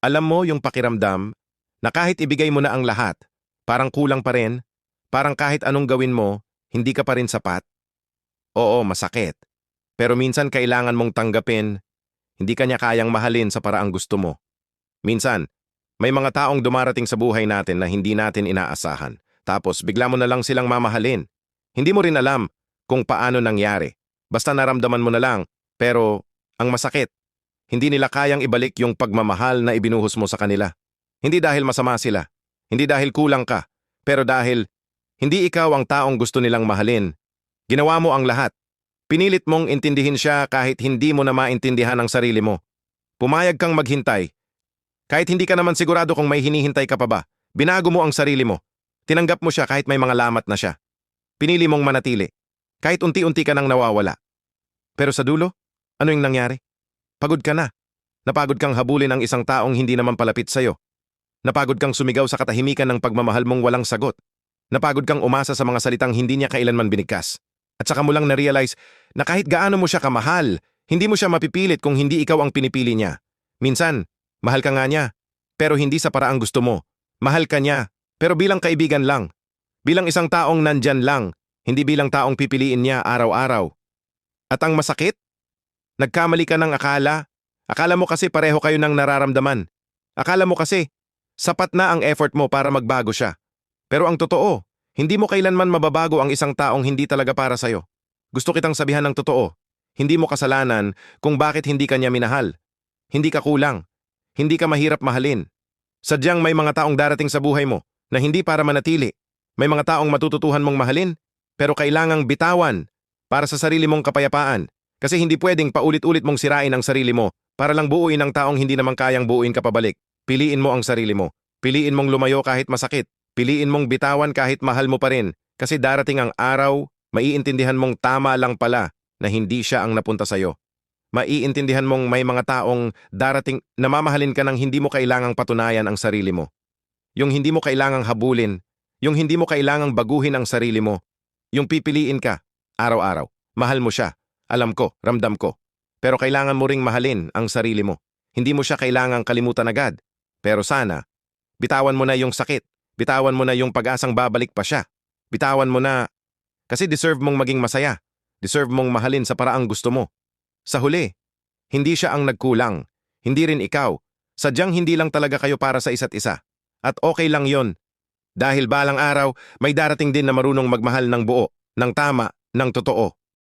Alam mo yung pakiramdam na kahit ibigay mo na ang lahat, parang kulang pa rin, parang kahit anong gawin mo, hindi ka pa rin sapat? Oo, masakit. Pero minsan kailangan mong tanggapin, hindi ka niya kayang mahalin sa paraang gusto mo. Minsan, may mga taong dumarating sa buhay natin na hindi natin inaasahan. Tapos bigla mo na lang silang mamahalin. Hindi mo rin alam kung paano nangyari. Basta naramdaman mo na lang. Pero ang masakit, hindi nila kayang ibalik yung pagmamahal na ibinuhos mo sa kanila. Hindi dahil masama sila. Hindi dahil kulang ka. Pero dahil hindi ikaw ang taong gusto nilang mahalin. Ginawa mo ang lahat. Pinilit mong intindihin siya kahit hindi mo na maintindihan ang sarili mo. Pumayag kang maghintay. Kahit hindi ka naman sigurado kung may hinihintay ka pa ba. Binago mo ang sarili mo. Tinanggap mo siya kahit may mga lamat na siya. Pinili mong manatili. Kahit unti-unti ka nang nawawala. Pero sa dulo, ano yung nangyari? Pagod ka na. Napagod kang habulin ang isang taong hindi naman palapit sa'yo. Napagod kang sumigaw sa katahimikan ng pagmamahal mong walang sagot. Napagod kang umasa sa mga salitang hindi niya kailanman binigkas. At saka mo lang na-realize na kahit gaano mo siya kamahal, hindi mo siya mapipilit kung hindi ikaw ang pinipili niya. Minsan, mahal ka nga niya, pero hindi sa paraang gusto mo. Mahal ka niya, pero bilang kaibigan lang. Bilang isang taong nandyan lang, hindi bilang taong pipiliin niya araw-araw. At ang masakit? Nagkamali ka ng akala. Akala mo kasi pareho kayo ng nararamdaman. Akala mo kasi, sapat na ang effort mo para magbago siya. Pero ang totoo, hindi mo kailanman mababago ang isang taong hindi talaga para sa'yo. Gusto kitang sabihan ng totoo. Hindi mo kasalanan kung bakit hindi ka niya minahal. Hindi ka kulang. Hindi ka mahirap mahalin. Sadyang may mga taong darating sa buhay mo na hindi para manatili. May mga taong matututuhan mong mahalin, pero kailangang bitawan para sa sarili mong kapayapaan. Kasi hindi pwedeng paulit-ulit mong sirain ang sarili mo para lang buuin ang taong hindi naman kayang buuin ka pabalik. Piliin mo ang sarili mo. Piliin mong lumayo kahit masakit. Piliin mong bitawan kahit mahal mo pa rin. Kasi darating ang araw, maiintindihan mong tama lang pala na hindi siya ang napunta sa'yo. Maiintindihan mong may mga taong darating na mamahalin ka ng hindi mo kailangang patunayan ang sarili mo. Yung hindi mo kailangang habulin. Yung hindi mo kailangang baguhin ang sarili mo. Yung pipiliin ka, araw-araw. Mahal mo siya. Alam ko, ramdam ko. Pero kailangan mo ring mahalin ang sarili mo. Hindi mo siya kailangang kalimutan agad. Pero sana, bitawan mo na yung sakit. Bitawan mo na yung pag-asang babalik pa siya. Bitawan mo na, kasi deserve mong maging masaya. Deserve mong mahalin sa paraang gusto mo. Sa huli, hindi siya ang nagkulang. Hindi rin ikaw. Sadyang hindi lang talaga kayo para sa isa't isa. At okay lang yon. Dahil balang araw, may darating din na marunong magmahal ng buo, ng tama, ng totoo.